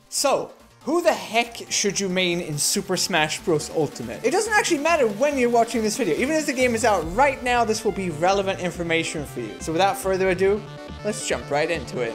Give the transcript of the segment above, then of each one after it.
So, who the heck should you main in Super Smash Bros. Ultimate? It doesn't actually matter when you're watching this video. Even if the game is out right now, this will be relevant information for you. So without further ado, let's jump right into it.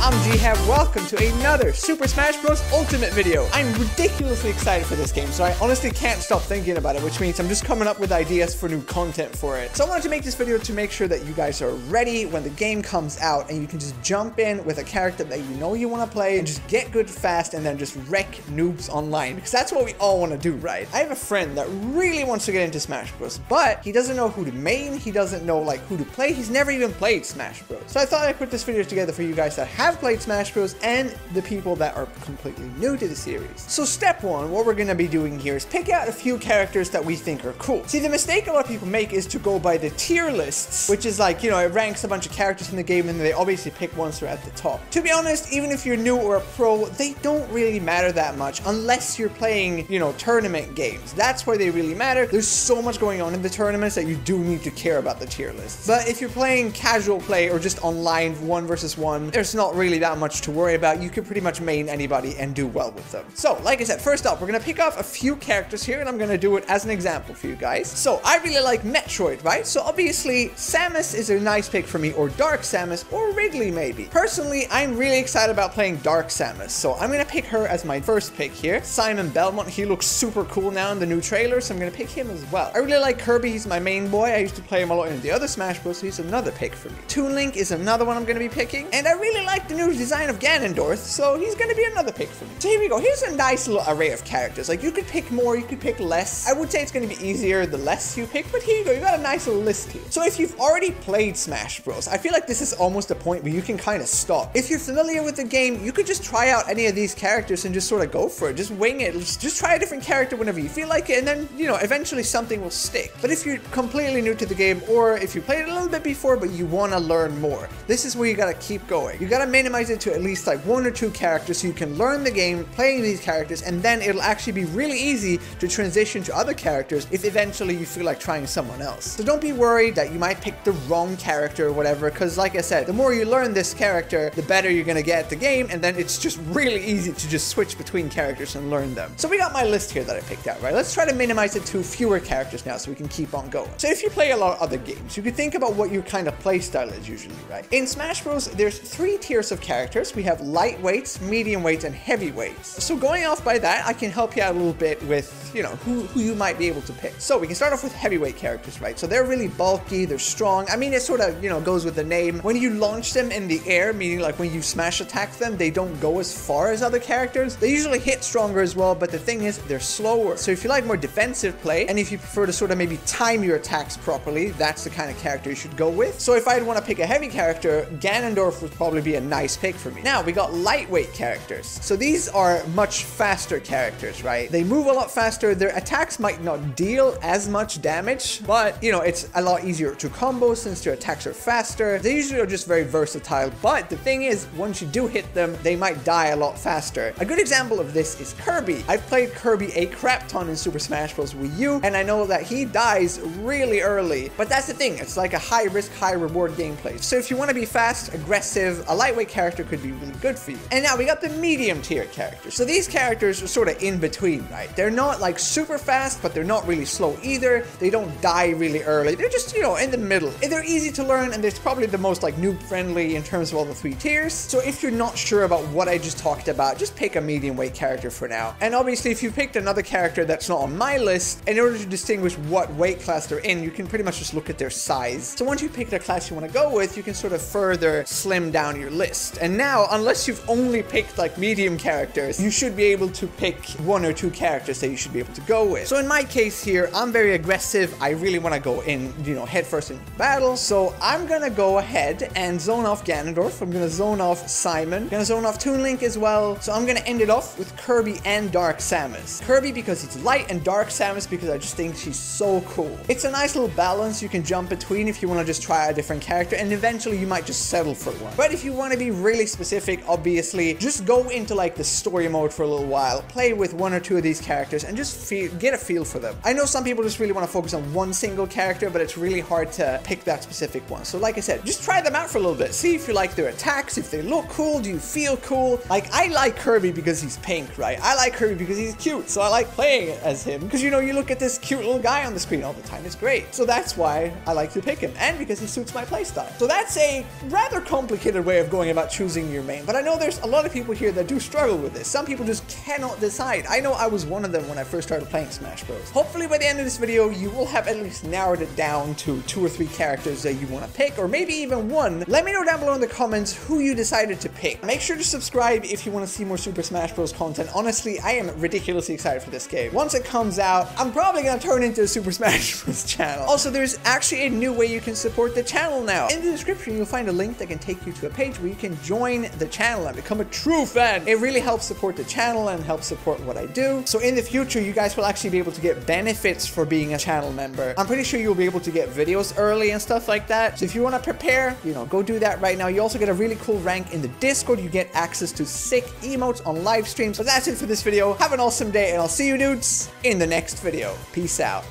I'm Gehab, welcome to another Super Smash Bros. Ultimate video. I'm ridiculously excited for this game, so I honestly can't stop thinking about it, which means I'm just coming up with ideas for new content for it. So I wanted to make this video to make sure that you guys are ready when the game comes out and you can just jump in with a character that you know you want to play and just get good fast and then just wreck noobs online, because that's what we all want to do, right? I have a friend that really wants to get into Smash Bros, but he doesn't know who to main, he doesn't know like who to play, he's never even played Smash Bros. So I thought I'd put this video together for you guys that have played Smash Bros and the people that are completely new to the series. So step one, what we're going to be doing here is pick out a few characters that we think are cool. See, the mistake a lot of people make is to go by the tier lists, which is like, you know, it ranks a bunch of characters in the game and they obviously pick ones that are at the top. To be honest, even if you're new or a pro, they don't really matter that much unless you're playing, you know, tournament games. That's where they really matter. There's so much going on in the tournaments that you do need to care about the tier lists. But if you're playing casual play or just online 1 versus 1, there's not really that much to worry about. You can pretty much main anybody and do well with them. So, like I said, first up, we're gonna pick off a few characters here, and I'm gonna do it as an example for you guys. So, I really like Metroid, right? So, obviously, Samus is a nice pick for me, or Dark Samus, or Ridley, maybe. Personally, I'm really excited about playing Dark Samus, so I'm gonna pick her as my first pick here. Simon Belmont, he looks super cool now in the new trailer, so I'm gonna pick him as well. I really like Kirby, he's my main boy. I used to play him a lot in the other Smash Bros, so he's another pick for me. Toon Link is another one I'm gonna be picking, and I really like the new design of Ganondorf, so he's gonna be another pick for me. So here we go. Here's a nice little array of characters. Like, you could pick more, you could pick less. I would say it's gonna be easier the less you pick, but here you go. You got a nice little list here. So if you've already played Smash Bros, I feel like this is almost a point where you can kind of stop. If you're familiar with the game, you could just try out any of these characters and just sort of go for it. Just wing it. Just try a different character whenever you feel like it, and then, you know, eventually something will stick. But if you're completely new to the game, or if you played it a little bit before, but you want to learn more, this is where you gotta keep going. You gotta minimize it to at least like 1 or 2 characters so you can learn the game playing these characters, and then it'll actually be really easy to transition to other characters if eventually you feel like trying someone else. So don't be worried that you might pick the wrong character or whatever, because like I said, the more you learn this character, the better you're gonna get at the game, and then it's just really easy to just switch between characters and learn them. So we got my list here that I picked out, right? Let's try to minimize it to fewer characters now so we can keep on going. So if you play a lot of other games, you can think about what your kind of play style is usually, right? In Smash Bros, there's 3 tiers of characters. We have lightweights, medium weights, and heavyweights. So going off by that, I can help you out a little bit with, you know, who you might be able to pick. So we can start off with heavyweight characters, right? So they're really bulky, they're strong. I mean, it sort of, you know, goes with the name. When you launch them in the air, meaning like when you smash attack them, they don't go as far as other characters. They usually hit stronger as well, but the thing is, they're slower. So if you like more defensive play, and if you prefer to sort of maybe time your attacks properly, that's the kind of character you should go with. So if I'd want to pick a heavy character, Ganondorf would probably be a nice pick for me. Now, we got lightweight characters. So these are much faster characters, right? They move a lot faster. Their attacks might not deal as much damage, but, you know, it's a lot easier to combo since their attacks are faster. They usually are just very versatile, but the thing is, once you do hit them, they might die a lot faster. A good example of this is Kirby. I've played Kirby a crap ton in Super Smash Bros. Wii U, and I know that he dies really early, but that's the thing. It's like a high risk, high reward gameplay. So if you want to be fast, aggressive, a lightweight character could be really good for you. And now we got the medium tier characters. So these characters are sort of in between, right? They're not like super fast, but they're not really slow either. They don't die really early. They're just, you know, in the middle. And they're easy to learn, and they're probably the most like noob friendly in terms of all the 3 tiers. So if you're not sure about what I just talked about, just pick a medium weight character for now. And obviously, if you picked another character that's not on my list, in order to distinguish what weight class they're in, you can pretty much just look at their size. So once you pick the class you want to go with, you can sort of further slim down your list. And now, unless you've only picked like medium characters, you should be able to pick 1 or 2 characters that you should be able to go with. So in my case here, I'm very aggressive. I really want to go in, you know, head first into battle. So I'm gonna go ahead and zone off Ganondorf. I'm gonna zone off Simon. I'm gonna zone off Toon Link as well. So I'm gonna end it off with Kirby and Dark Samus. Kirby because he's light, and Dark Samus because I just think she's so cool. It's a nice little balance you can jump between if you want to just try a different character, and eventually you might just settle for one. But if you want to be really specific specific, obviously, just go into like the story mode for a little while, play with one or two of these characters, and just get a feel for them. I know some people just really want to focus on one single character, but it's really hard to pick that specific one. So like I said, just try them out for a little bit. See if you like their attacks, if they look cool, do you feel cool? Like, I like Kirby because he's pink, right? I like Kirby because he's cute, so I like playing as him. Because, you know, you look at this cute little guy on the screen all the time, it's great. So that's why I like to pick him, and because he suits my playstyle. So that's a rather complicated way of going about choosing your main, but I know there's a lot of people here that do struggle with this. Some people just cannot decide. I know I was one of them when I first started playing Smash Bros. Hopefully by the end of this video, you will have at least narrowed it down to 2 or 3 characters that you want to pick, or maybe even one. Let me know down below in the comments who you decided to pick. Make sure to subscribe if you want to see more Super Smash Bros. Content. Honestly, I am ridiculously excited for this game. Once it comes out, I'm probably going to turn into a Super Smash Bros. Channel. Also, there's actually a new way you can support the channel now. In the description, you'll find a link that can take you to a page where you can join the channel and become a true fan. It really helps support the channel and helps support what I do. So in the future, you guys will actually be able to get benefits for being a channel member. I'm pretty sure you'll be able to get videos early and stuff like that. So if you want to prepare, you know, go do that right now. You also get a really cool rank in the Discord. You get access to sick emotes on live streams. So that's it for this video. Have an awesome day, and I'll see you dudes in the next video. Peace out.